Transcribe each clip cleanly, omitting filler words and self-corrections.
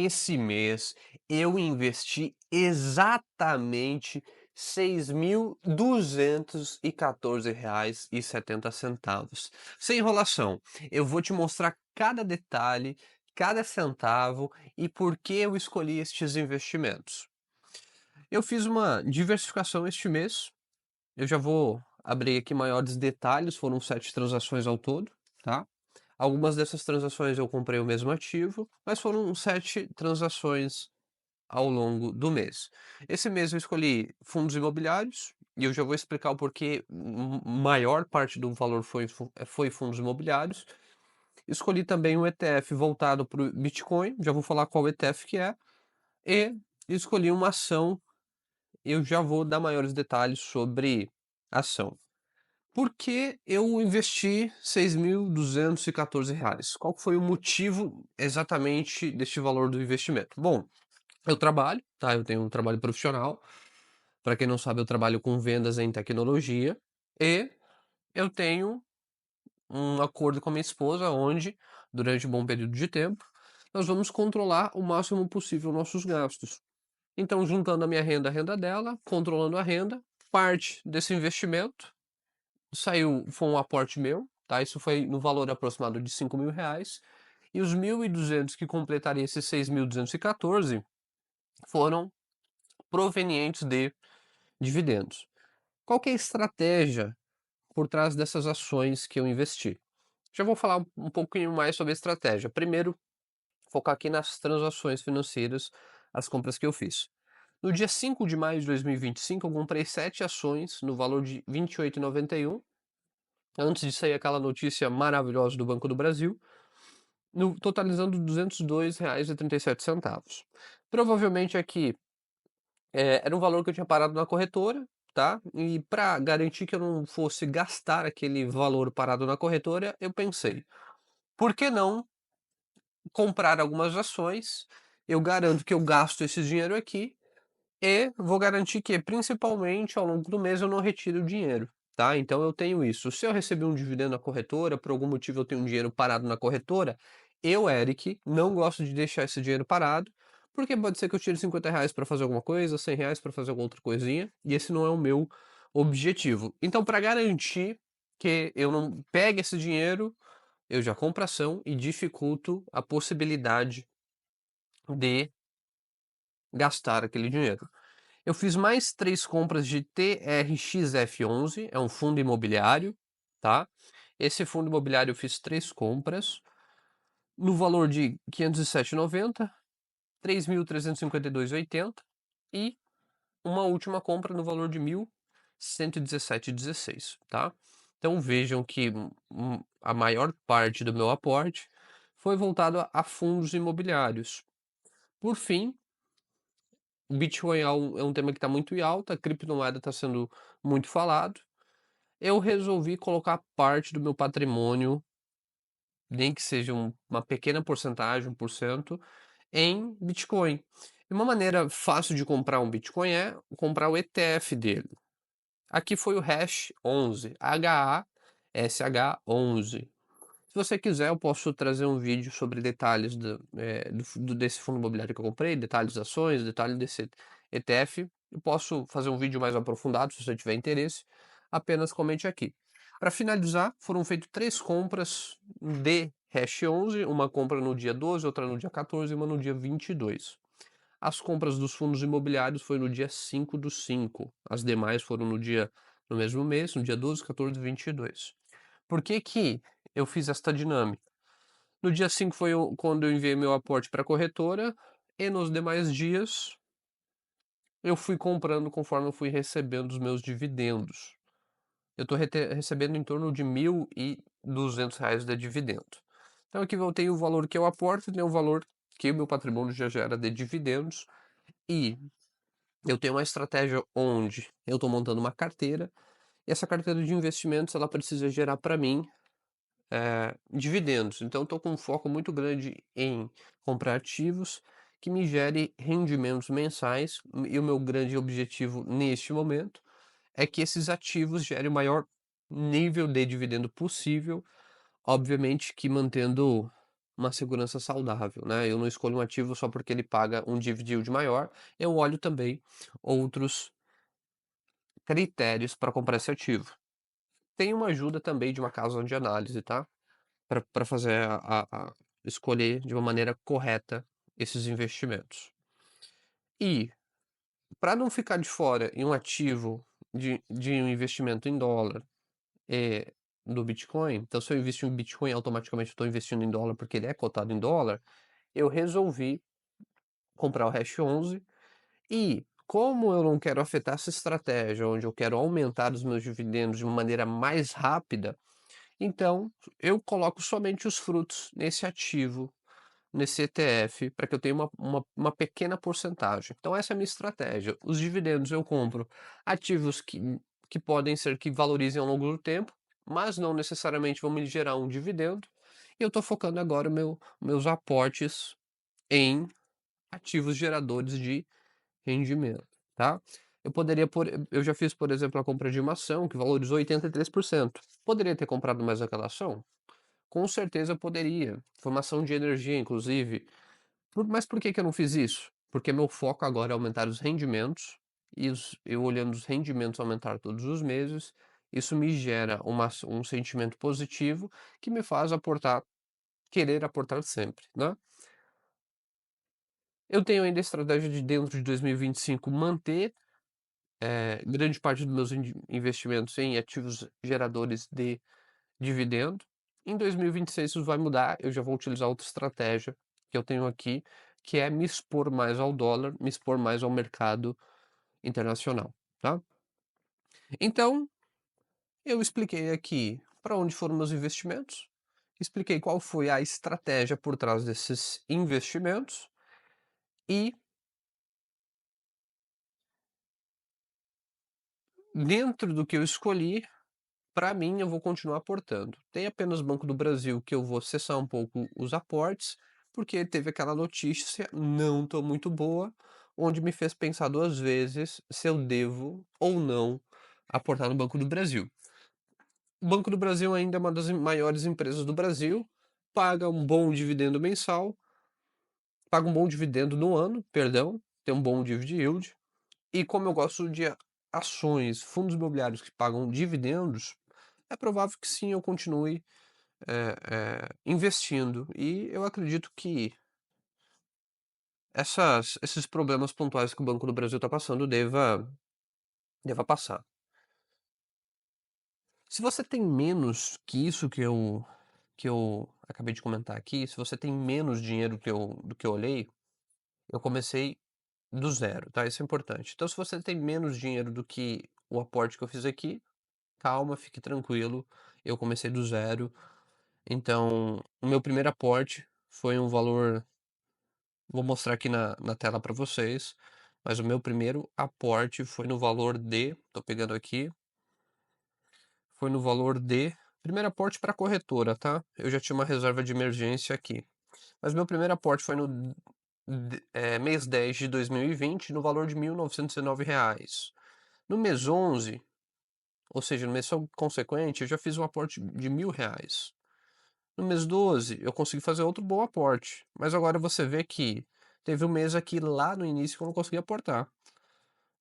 Esse mês eu investi exatamente R$ 6.214,70. Sem enrolação, eu vou te mostrar cada detalhe, cada centavo e por que eu escolhi estes investimentos. Eu fiz uma diversificação este mês, eu já vou abrir aqui maiores detalhes, foram 7 transações ao todo, tá? Algumas dessas transações eu comprei o mesmo ativo, mas foram 7 transações ao longo do mês. Esse mês eu escolhi fundos imobiliários, e eu já vou explicar o porquê maior parte do valor foi fundos imobiliários. Escolhi também um ETF voltado para o Bitcoin, já vou falar qual ETF que é, e escolhi uma ação, eu já vou dar maiores detalhes sobre a ação. Por que eu investi R$ 6.214? Qual foi o motivo exatamente deste valor do investimento? Bom, eu trabalho, tá? Eu tenho um trabalho profissional. Para quem não sabe, eu trabalho com vendas em tecnologia e eu tenho um acordo com a minha esposa, onde, durante um bom período de tempo, nós vamos controlar o máximo possível nossos gastos. Então, juntando a minha renda à renda dela, controlando a renda, parte desse investimento foi um aporte meu, tá? Isso foi no valor aproximado de R$ 5.000. E os 1.200 que completaria esses 6.214 foram provenientes de dividendos. Qual que é a estratégia por trás dessas ações que eu investi? Já vou falar um pouquinho mais sobre a estratégia. Primeiro, focar aqui nas transações financeiras, as compras que eu fiz. No dia 5 de maio de 2025, eu comprei 7 ações no valor de R$ 28,91, antes de sair aquela notícia maravilhosa do Banco do Brasil, totalizando R$ 202,37. Provavelmente aqui era um valor que eu tinha parado na corretora, tá? E para garantir que eu não fosse gastar aquele valor parado na corretora, eu pensei, por que não comprar algumas ações? Eu garanto que eu gasto esse dinheiro aqui e vou garantir que, principalmente, ao longo do mês eu não retiro o dinheiro, tá? Então eu tenho isso. Se eu receber um dividendo na corretora, por algum motivo eu tenho um dinheiro parado na corretora, eu, Eric, não gosto de deixar esse dinheiro parado, porque pode ser que eu tire R$ 50 para fazer alguma coisa, R$ 100 para fazer alguma outra coisinha, e esse não é o meu objetivo. Então, para garantir que eu não pegue esse dinheiro, eu já compro ação e dificulto a possibilidade de gastar aquele dinheiro. Eu fiz mais 3 compras de TRXF11, é um fundo imobiliário, tá? Esse fundo imobiliário eu fiz 3 compras, no valor de R$ 507,90, R$ 3.352,80 e uma última compra no valor de R$ 1.117,16, tá? Então vejam que a maior parte do meu aporte foi voltado a fundos imobiliários. Por fim, o Bitcoin é um tema que está muito em alta, a criptomoeda está sendo muito falado. Eu resolvi colocar parte do meu patrimônio, nem que seja uma pequena porcentagem, 1%, em Bitcoin. E uma maneira fácil de comprar um Bitcoin é comprar o ETF dele. Aqui foi o Hash 11, HASH11. Se você quiser, eu posso trazer um vídeo sobre detalhes desse fundo imobiliário que eu comprei, detalhes das ações, detalhes desse ETF. Eu posso fazer um vídeo mais aprofundado, se você tiver interesse. Apenas comente aqui. Para finalizar, foram feitas 3 compras de Hash 11, uma compra no dia 12, outra no dia 14 e uma no dia 22. As compras dos fundos imobiliários foi no dia 5/5. As demais foram no mesmo mês, no dia 12, 14 e 22. Por que que eu fiz esta dinâmica? No dia 5 foi quando eu enviei meu aporte para a corretora, e nos demais dias eu fui comprando conforme eu fui recebendo os meus dividendos. Eu estou recebendo em torno de R$ 1.200 de dividendo. Então aqui eu tenho o valor que eu aporto e tenho o valor que o meu patrimônio já gera de dividendos. E eu tenho uma estratégia onde eu estou montando uma carteira, e essa carteira de investimentos ela precisa gerar para mim dividendos. Então, estou com um foco muito grande em comprar ativos que me gere rendimentos mensais. E o meu grande objetivo neste momento é que esses ativos gerem o maior nível de dividendo possível, obviamente que mantendo uma segurança saudável, né. Eu não escolho um ativo só porque ele paga um dividend yield maior, eu olho também outros critérios para comprar esse ativo. Tem uma ajuda também de uma casa de análise, tá, para fazer a escolher de uma maneira correta esses investimentos. E, para não ficar de fora em um ativo de um investimento em dólar, do Bitcoin, então se eu investir em Bitcoin, automaticamente eu estou investindo em dólar, porque ele é cotado em dólar, eu resolvi comprar o Hash 11 e, como eu não quero afetar essa estratégia, onde eu quero aumentar os meus dividendos de uma maneira mais rápida, então eu coloco somente os frutos nesse ativo, nesse ETF, para que eu tenha uma pequena porcentagem. Então essa é a minha estratégia. Os dividendos eu compro ativos que podem ser que valorizem ao longo do tempo, mas não necessariamente vão me gerar um dividendo. E eu estou focando agora meus aportes em ativos geradores de rendimento, tá. Eu já fiz, por exemplo, a compra de uma ação que valorizou 83%. Poderia ter comprado mais aquela ação? Com certeza poderia. Foi uma ação de energia, inclusive. Mas por que que eu não fiz isso? Porque meu foco agora é aumentar os rendimentos, e eu olhando os rendimentos aumentar todos os meses, isso me gera um sentimento positivo que me faz querer aportar sempre, né. Eu tenho ainda a estratégia de dentro de 2025 manter, grande parte dos meus investimentos em ativos geradores de dividendo. Em 2026 isso vai mudar, eu já vou utilizar outra estratégia que eu tenho aqui, que é me expor mais ao dólar, me expor mais ao mercado internacional, tá. Então, eu expliquei aqui para onde foram meus investimentos, expliquei qual foi a estratégia por trás desses investimentos e, dentro do que eu escolhi, para mim, eu vou continuar aportando. Tem apenas o Banco do Brasil que eu vou cessar um pouco os aportes, porque teve aquela notícia não tão muito boa, onde me fez pensar 2 vezes se eu devo ou não aportar no Banco do Brasil. O Banco do Brasil ainda é uma das maiores empresas do Brasil, paga um bom dividendo mensal, paga um bom dividendo no ano, perdão, tem um bom dividend yield, e como eu gosto de ações, fundos imobiliários que pagam dividendos, é provável que sim, eu continue investindo. E eu acredito que esses problemas pontuais que o Banco do Brasil está passando deva passar. Se você tem menos que isso que eu acabei de comentar aqui, se você tem menos dinheiro do que eu olhei, eu comecei do zero, tá? Isso é importante. Então, se você tem menos dinheiro do que o aporte que eu fiz aqui, calma, fique tranquilo. Eu comecei do zero. Então, o meu primeiro aporte foi um valor. Vou mostrar aqui na tela para vocês, mas o meu primeiro aporte foi no valor de, tô pegando aqui, foi no valor de primeiro aporte para corretora, tá? Eu já tinha uma reserva de emergência aqui. Mas meu primeiro aporte foi no mês 10 de 2020, no valor de R$ 1.909. No mês 11, ou seja, no mês consequente, eu já fiz um aporte de R$ 1.000. No mês 12, eu consegui fazer outro bom aporte, mas agora você vê que teve um mês aqui lá no início que eu não consegui aportar.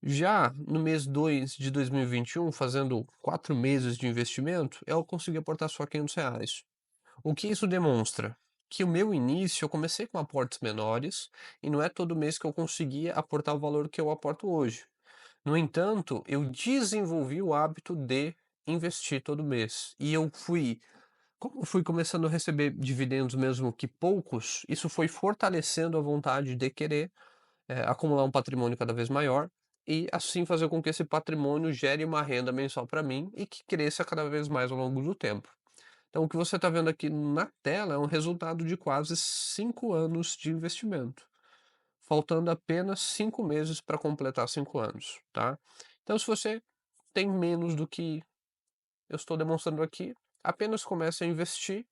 Já no mês 2 de 2021, fazendo 4 meses de investimento, eu consegui aportar só R$ 500. O que isso demonstra? Que o meu início eu comecei com aportes menores e não é todo mês que eu conseguia aportar o valor que eu aporto hoje. No entanto, eu desenvolvi o hábito de investir todo mês e como eu fui começando a receber dividendos mesmo que poucos, isso foi fortalecendo a vontade de querer, acumular um patrimônio cada vez maior e assim fazer com que esse patrimônio gere uma renda mensal para mim e que cresça cada vez mais ao longo do tempo. Então o que você está vendo aqui na tela é um resultado de quase 5 anos de investimento, faltando apenas 5 meses para completar 5 anos, tá. Então se você tem menos do que eu estou demonstrando aqui, apenas comece a investir,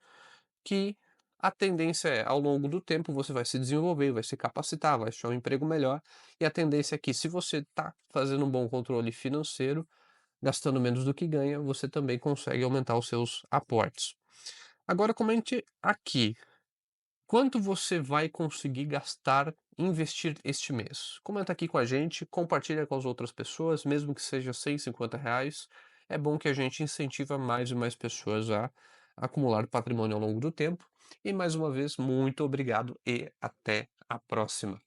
que a tendência é, ao longo do tempo, você vai se desenvolver, vai se capacitar, vai achar um emprego melhor, e a tendência é que, se você está fazendo um bom controle financeiro, gastando menos do que ganha, você também consegue aumentar os seus aportes. Agora comente aqui, Quanto você vai conseguir gastar, investir este mês? Comenta aqui com a gente, compartilha com as outras pessoas, mesmo que seja R$ 150. É bom que a gente incentiva mais e mais pessoas a acumular patrimônio ao longo do tempo. E mais uma vez, muito obrigado e até a próxima.